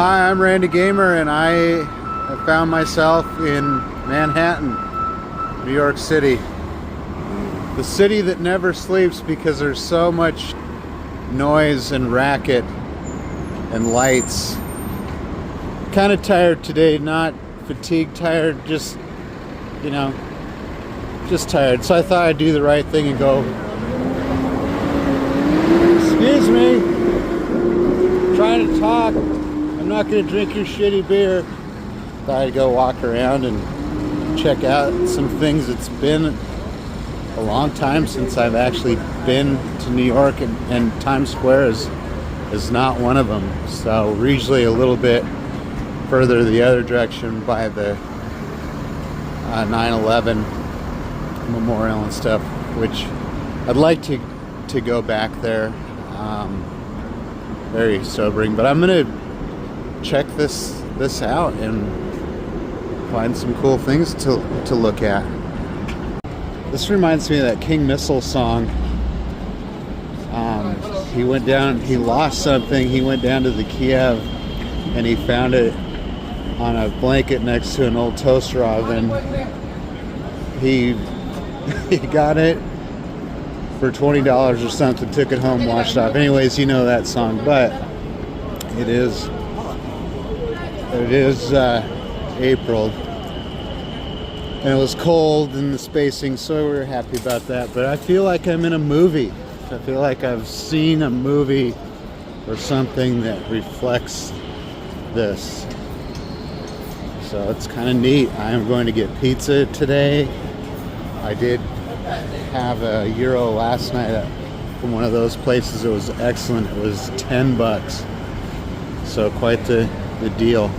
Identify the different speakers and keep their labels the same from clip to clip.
Speaker 1: Hi, I'm Randy Gamer, and I have found myself in Manhattan, New York City. The city that never sleeps because there's so much noise and racket and lights. Kind of tired today, not fatigued tired, just, just tired. So I thought I'd do the right thing and go, excuse me, I'm trying to talk. I'm not going to drink your shitty beer. Thought I'd go walk around and check out some things. It's been a long time since I've actually been to New York, and Times Square is not one of them. So we're usually a little bit further the other direction by the 9/11 memorial and stuff, which I'd like to go back there. Very sobering, but I'm gonna check this out and find some cool things to look at. This reminds me of that King Missile song. He went down, he lost something, he went down to the Kiev and he found it on a blanket next to an old toaster oven. He got it for $20 or something, took it home, washed off. Anyways, you know that song, but it is April, and it was cold in the spacing, so we were happy about that. But I feel like I'm in a movie. I feel like I've seen a movie or something that reflects this. So it's kind of neat. I am going to get pizza today. I did have a gyro last night from one of those places. It was excellent. It was $10. So quite the deal.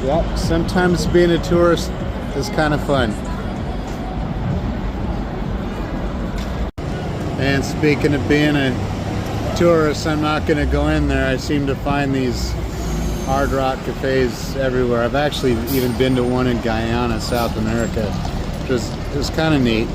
Speaker 1: Yep, sometimes being a tourist is kind of fun. And speaking of being a tourist, I'm not going to go in there. I seem to find these hard rock cafes everywhere. I've actually even been to one in Guyana, South America, which was kind of neat.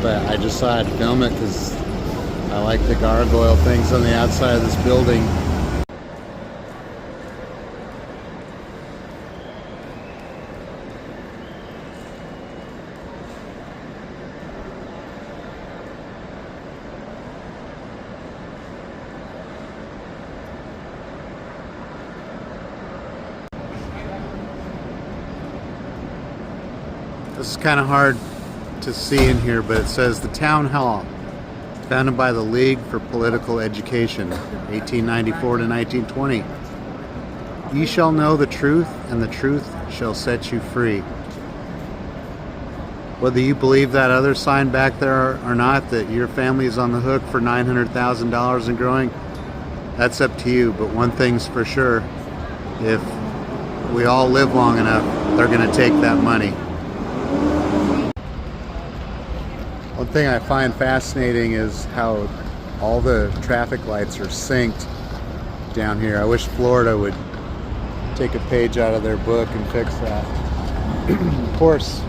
Speaker 1: But I just thought I'd film it because I like the gargoyle things on the outside of this building. This is kind of hard to see in here, but it says the Town Hall, founded by the League for Political Education, 1894 to 1920. Ye shall know the truth, and the truth shall set you free. Whether you believe that other sign back there or not, that your family is on the hook for $900,000 and growing, that's up to you. But one thing's for sure, if we all live long enough, they're going to take that money. One thing I find fascinating is how all the traffic lights are synced down here. I wish Florida would take a page out of their book and fix that. Of course,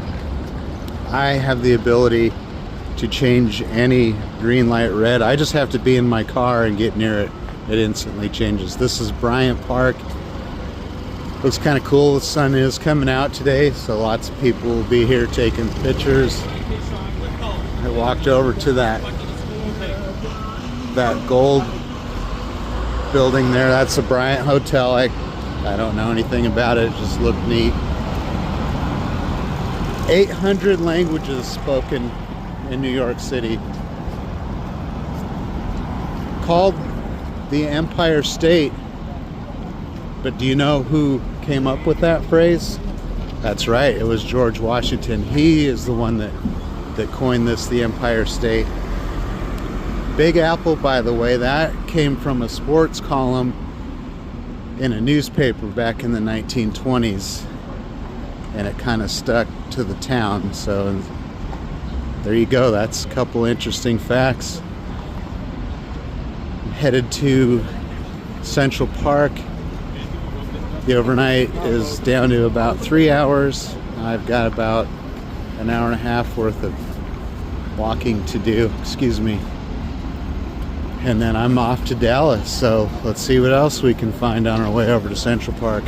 Speaker 1: I have the ability to change any green light red. I just have to be in my car and get near it. It instantly changes. This is Bryant Park. Looks kind of cool. The sun is coming out today, so lots of people will be here taking pictures. I walked over to that gold building there. That's the Bryant Hotel. I don't know anything about it. It just looked neat. 800 languages spoken in New York City. Called the Empire State. But do you know who came up with that phrase? That's right, it was George Washington. He is the one that coined this, the Empire State. Big Apple, by the way, that came from a sports column in a newspaper back in the 1920s. And it kind of stuck to the town. So there you go, that's a couple interesting facts. I'm headed to Central Park. The overnight is down to about 3 hours. I've got about an hour and a half worth of walking to do, excuse me. And then I'm off to Dallas, so let's see what else we can find on our way over to Central Park.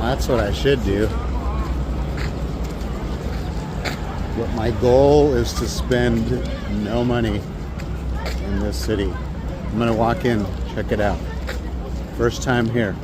Speaker 1: That's what I should do. But my goal is to spend no money in this city. I'm gonna walk in, check it out. First time here.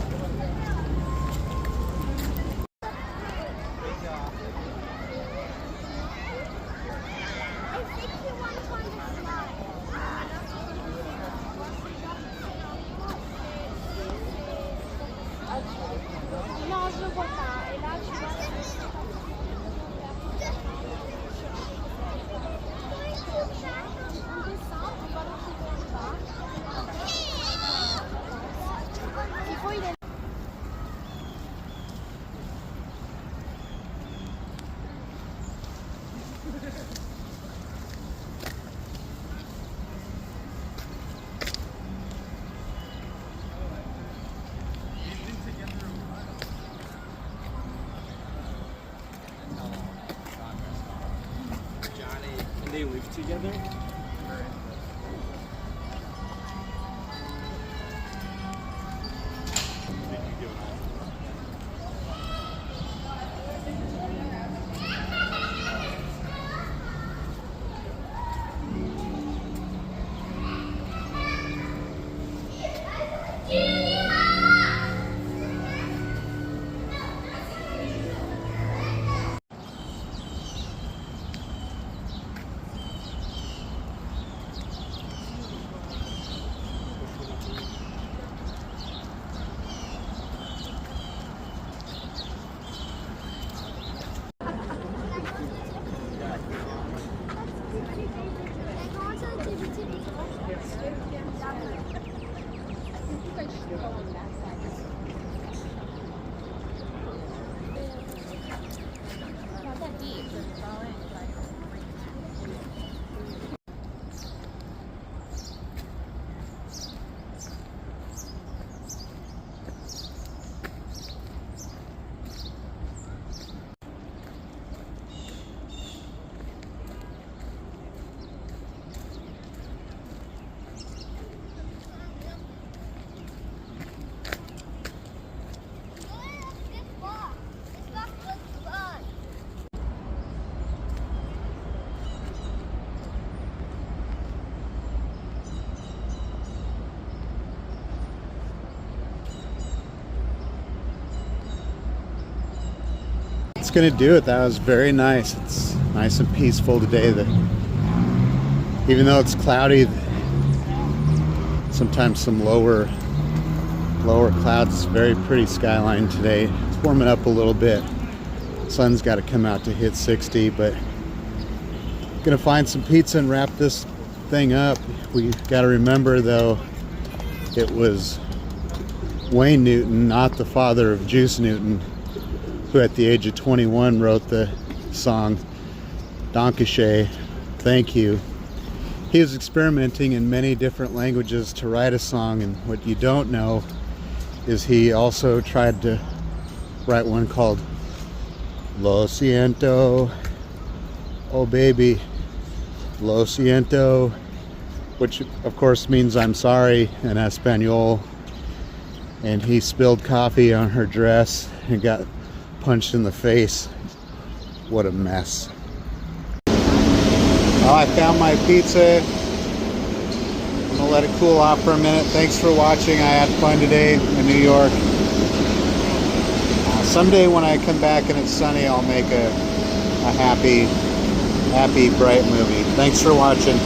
Speaker 2: They live together?
Speaker 1: That's gonna do it. That was very nice. It's nice and peaceful today. Even though it's cloudy, sometimes some lower clouds. It's very pretty skyline today. It's warming up a little bit. Sun's got to come out to hit 60, but gonna find some pizza and wrap this thing up. We got to remember though, it was Wayne Newton, not the father of Juice Newton, who at the age of 21 wrote the song Dankeschön, thank you. He was experimenting in many different languages to write a song, and what you don't know is he also tried to write one called Lo siento, oh baby, lo siento, which of course means I'm sorry in Espanol. And he spilled coffee on her dress and got punched in the face. What a mess. Well, I found my pizza. I'm gonna let it cool off for a minute. Thanks for watching. I had fun today in New York. Someday when I come back and it's sunny, I'll make a happy, bright movie. Thanks for watching.